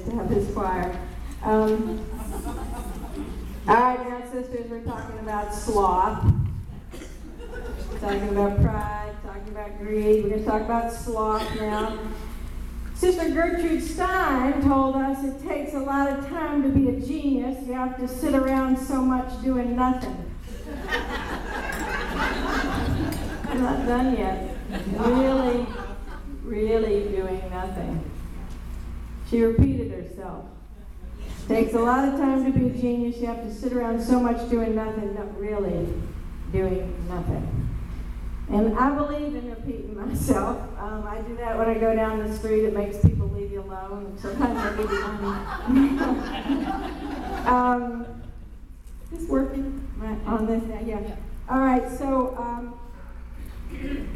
to have this choir. All right, now, sisters, we're talking about sloth. We're talking about pride, talking about greed. We're going to talk about sloth now. Sister Gertrude Stein told us it takes a lot of time to be a genius. You have to sit around so much doing nothing. I'm not done yet. Really doing nothing. She repeated herself. Takes a lot of time to be a genius. You have to sit around so much doing nothing, not really doing nothing. And I believe in repeating myself. I do that when I go down the street. It makes people leave you alone. Sometimes I give you money. Is this working? On this? Yeah. All right, so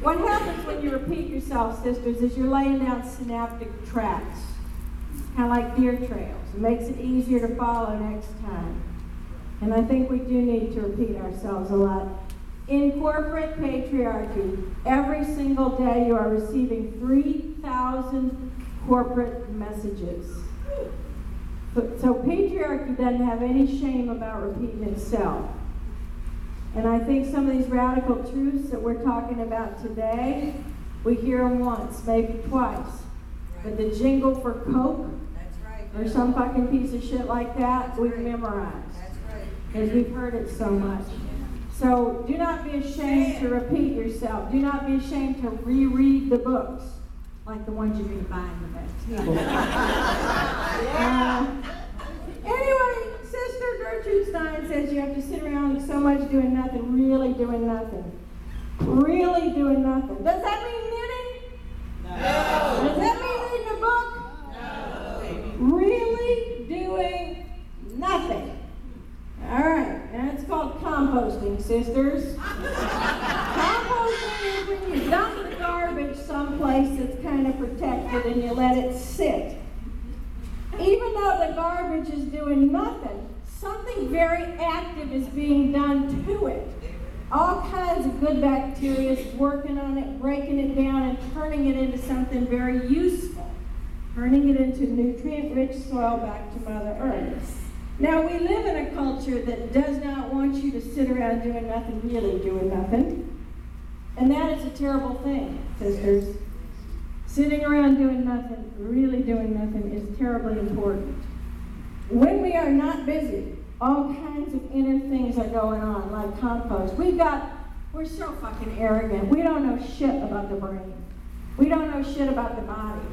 what happens when you repeat yourself, sisters, is you're laying down synaptic tracks, kind of like deer trails. It makes it easier to follow next time. And I think we do need to repeat ourselves a lot. In corporate patriarchy, every single day you are receiving 3,000 corporate messages. So patriarchy doesn't have any shame about repeating itself. And I think some of these radical truths that we're talking about today, we hear them once, maybe twice. But the jingle for Coke, or some fucking piece of shit like that, we've memorized. Because we've heard it so much. So do not be ashamed to repeat yourself. Do not be ashamed to reread the books, like the ones you're going to buy in the back table. Anyway, Sister Gertrude Stein says you have to sit around so much doing nothing, really doing nothing. Really doing nothing. Does that mean knitting? No. Does that mean reading a book? No. Really doing nothing. All right, and it's called composting, sisters. Composting is when you dump the garbage someplace that's kind of protected and you let it sit. Even though the garbage is doing nothing, something very active is being done to it. All kinds of good bacteria is working on it, breaking it down, and turning it into something very useful. Turning it into nutrient-rich soil back to Mother Earth. Now, we live in a culture that does not want you to sit around doing nothing, really doing nothing. And that is a terrible thing, sisters. Sitting around doing nothing, really doing nothing, is terribly important. When we are not busy, all kinds of inner things are going on, like compost. We're so fucking arrogant. We don't know shit about the brain. We don't know shit about the body.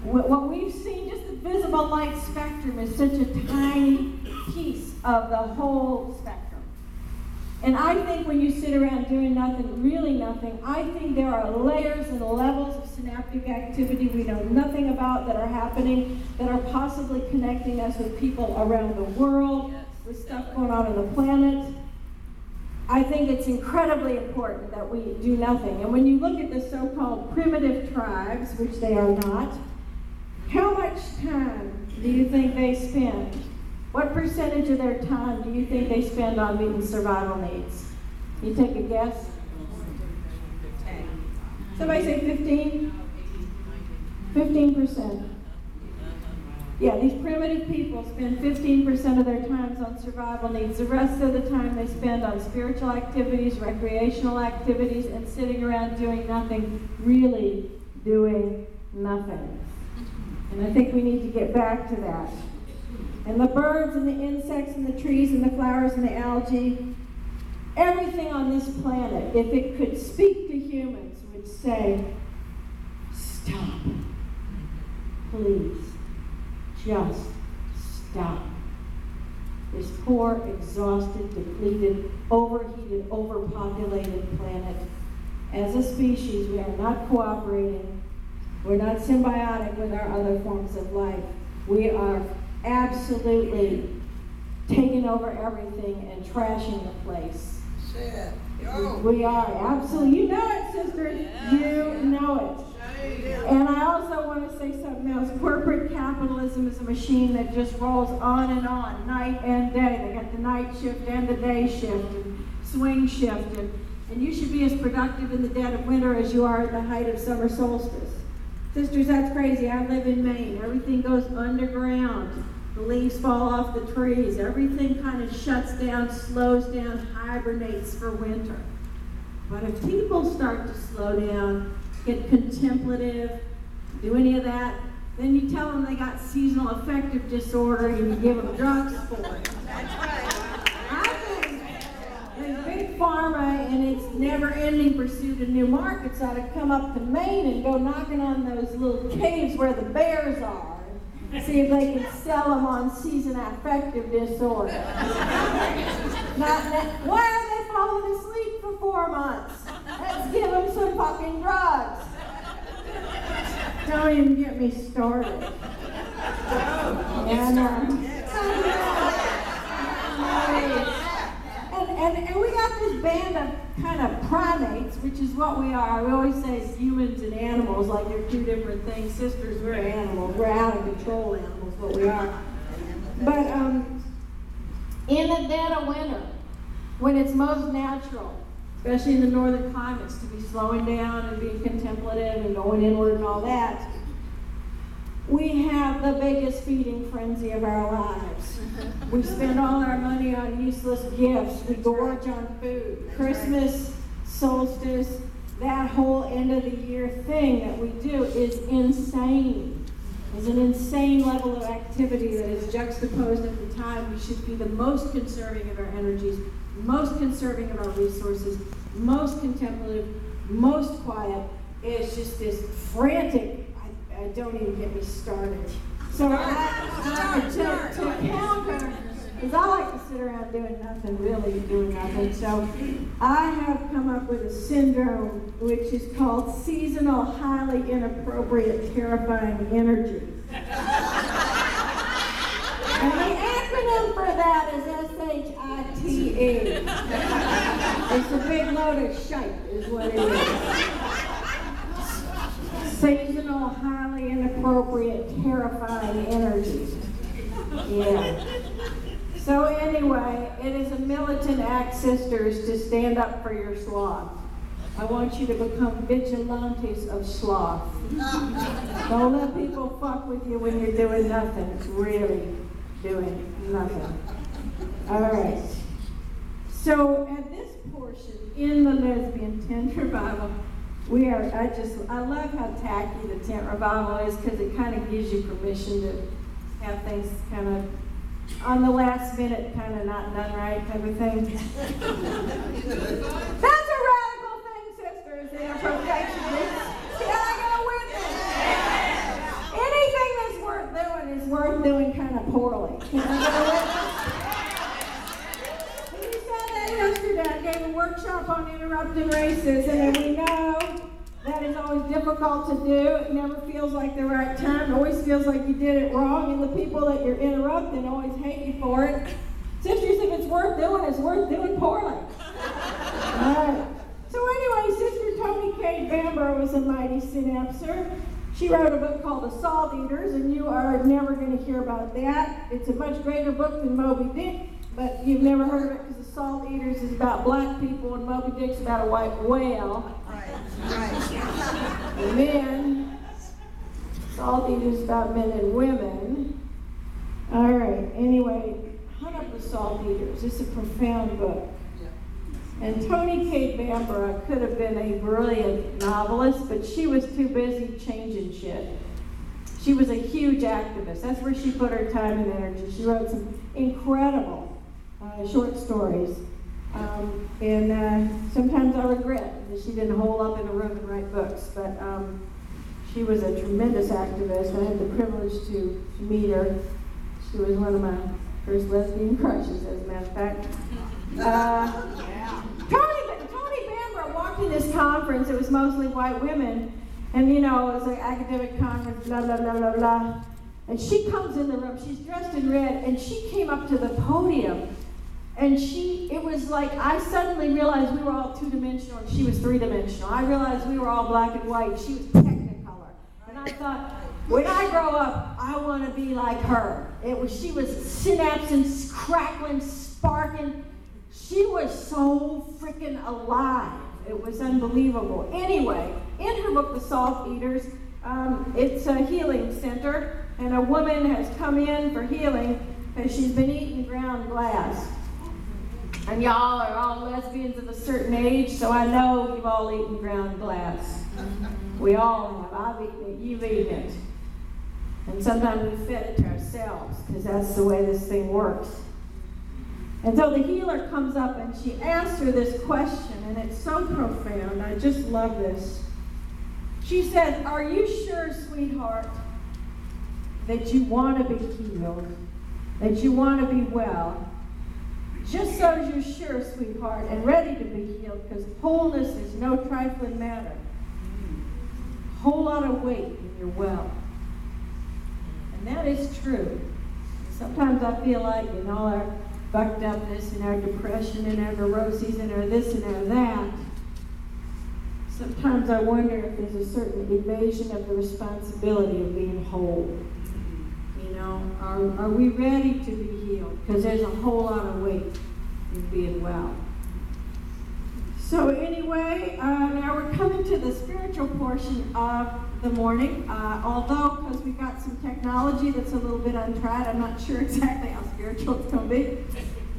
What we've seen, just the visible light spectrum, is such a tiny piece of the whole spectrum. And I think when you sit around doing nothing, really nothing, I think there are layers and levels of synaptic activity we know nothing about that are happening, that are possibly connecting us with people around the world, with stuff going on the planet. I think it's incredibly important that we do nothing. And when you look at the so-called primitive tribes, which they are not, how much time do you think they spend? What percentage of their time do you think they spend on meeting survival needs? You take a guess? Somebody say 15? 15%. Yeah, these primitive people spend 15% of their time on survival needs. The rest of the time they spend on spiritual activities, recreational activities, and sitting around doing nothing, really doing nothing. And I think we need to get back to that. And the birds and the insects and the trees and the flowers and the algae, everything on this planet, if it could speak to humans, would say, stop. Please, just stop. This poor, exhausted, depleted, overheated, overpopulated planet. As a species, we are not cooperating. We're not symbiotic with our other forms of life. We are absolutely taking over everything and trashing the place. Shit. We are, absolutely. You know it, sisters. Yeah. You know it. And I also want to say something else. Corporate capitalism is a machine that just rolls on, night and day. They got the night shift and the day shift and swing shift. And you should be as productive in the dead of winter as you are at the height of summer solstice. Sisters, that's crazy. I live in Maine. Everything goes underground. The leaves fall off the trees. Everything kind of shuts down, slows down, hibernates for winter. But if people start to slow down, get contemplative, do any of that, then you tell them they got seasonal affective disorder and you give them drugs for it. That's right. I think that big pharma and its never-ending pursuit of new markets ought to come up to Maine and go knocking on those little caves where the bears are and see if they can sell them on seasonal affective disorder. Why are they falling asleep for 4 months? Let's give them some fucking drugs. Don't even get me started. And we got this band of kind of primates, which is what we are. We always say humans and animals, like they're two different things. Sisters, we're animals. We're out of control animals, what we are. But in the dead of winter, when it's most natural, especially in the northern climates, to be slowing down and being contemplative and going inward and all that, we have the biggest feeding frenzy of our lives. We spend all our money on useless gifts. We gorge on food. Christmas, solstice, that whole end of the year thing that we do is insane. It's an insane level of activity that is juxtaposed at the time we should be the most conserving of our energies, most conserving of our resources, most contemplative, most quiet. It's just this frantic, don't even get me started. So to counter, because I like to sit around doing nothing, really doing nothing. So I have come up with a syndrome which is called seasonal, highly inappropriate, terrifying energy. And the acronym for that is SHITE. It's a big load of shite, is what it is. Seasonal, highly inappropriate, terrifying energy. Yeah. So anyway, it is a militant act, sisters, to stand up for your sloth. I want you to become vigilantes of sloth. Don't let people fuck with you when you're doing nothing. Really doing nothing. All right. So at this portion in the Lesbian Tent Revival, I love how tacky the tent revival is, because it kind of gives you permission to have things kind of on the last minute, kind of not done right type of thing. That's a radical thing, sisters, inappropriate. See, I got a witness. Anything that's worth doing is worth doing kind of poorly. Can I get a witness? We saw that yesterday. I gave a workshop on interrupting racism, and we know that is always difficult to do. It never feels like the right time. It always feels like you did it wrong, and the people that you're interrupting always hate you for it. Sisters, if it's worth doing, it's worth doing poorly. All right. So anyway, Sister Toni Cade Bamborough was a mighty synapser. She wrote a book called The Salt Eaters, and you are never going to hear about that. It's a much greater book than Moby Dick, but you've never heard of it because The Salt Eaters is about black people and Moby Dick's about a white whale. Right. And then, Salt Eaters is about men and women. All right, anyway, hunt up The Salt Eaters. It's a profound book. And Toni Cade Bamborough could have been a brilliant novelist, but she was too busy changing shit. She was a huge activist. That's where she put her time and energy. She wrote some incredible short stories. And sometimes I regret that she didn't hole up in a room and write books, but she was a tremendous activist. I had the privilege to meet her. She was one of my first lesbian crushes, as a matter of fact. Toni Bamborough walked in this conference. It was mostly white women, and it was an academic conference, blah, blah, blah, blah, blah. And she comes in the room. She's dressed in red, and she came up to the podium. And it was like I suddenly realized we were all two-dimensional and she was three-dimensional. I realized we were all black and white. She was technicolor. And I thought, when I grow up, I want to be like her. She was synapsing, crackling, sparking. She was so freaking alive. It was unbelievable. Anyway, in her book, The Salt Eaters, It's a healing center, and a woman has come in for healing because she's been eating ground glass. And y'all are all lesbians of a certain age, so I know you've all eaten ground glass. We all have. I've eaten it. You've eaten it. And sometimes we fed it to ourselves because that's the way this thing works. And so the healer comes up and she asks her this question, and it's so profound. I just love this. She says, "Are you sure, sweetheart, that you want to be healed, that you want to be well? Just so as you're sure, sweetheart, and ready to be healed, because wholeness is no trifling matter. Whole lot of weight when you're well." And that is true. Sometimes I feel like in all our fucked upness and our depression and our neuroses and our this and our that, sometimes I wonder if there's a certain evasion of the responsibility of being whole. You know, are we ready to be healed? Because there's a whole lot of weight in being well. So anyway, now we're coming to the spiritual portion of the morning. Although, because we've got some technology that's a little bit untried, I'm not sure exactly how spiritual it's going to be.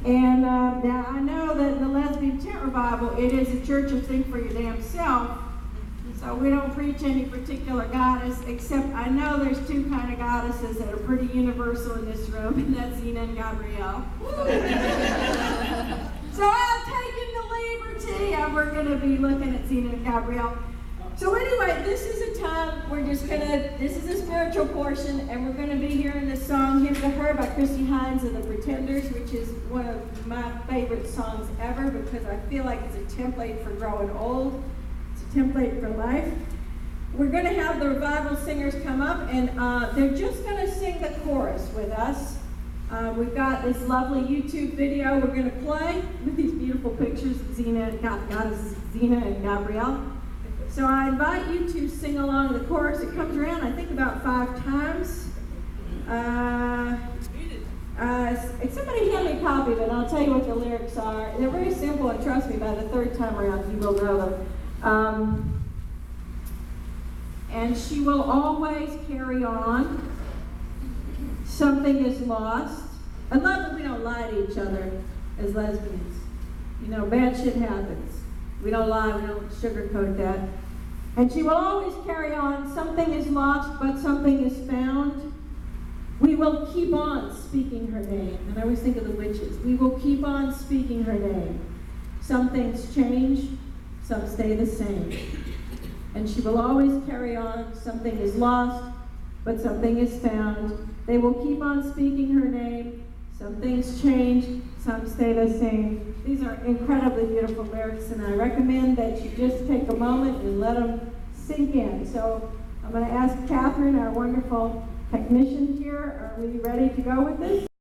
And now I know that the Lesbian Tent Revival, it is a church of think for your damn self. So we don't preach any particular goddess, except I know there's two kind of goddesses that are pretty universal in this room, and that's Zena and Gabrielle. So I've taken the liberty, and we're going to be looking at Zena and Gabrielle. So anyway, this is a time this is the spiritual portion, and we're going to be hearing the song Hymn to Her by Christy Hines and the Pretenders, which is one of my favorite songs ever because I feel like it's a template for growing old. It's a template for life. We're going to have the revival singers come up, and they're just going to sing the chorus with us. We've got this lovely YouTube video we're going to play with these beautiful pictures of Zena and Gabrielle. So I invite you to sing along the chorus. It comes around, I think, about 5 times. Somebody hand me a copy, but I'll tell you what the lyrics are. They're very simple, and trust me, by the 3rd time around, you will know them. And she will always carry on. Something is lost. I love that we don't lie to each other as lesbians. You know, bad shit happens. We don't lie, we don't sugarcoat that. And she will always carry on. Something is lost, but something is found. We will keep on speaking her name. And I always think of the witches. We will keep on speaking her name. Some things change, some stay the same. And she will always carry on. Something is lost, but something is found. They will keep on speaking her name. Some things change, some stay the same. These are incredibly beautiful lyrics, and I recommend that you just take a moment and let them sink in. So I'm going to ask Catherine, our wonderful technician here, are we ready to go with this?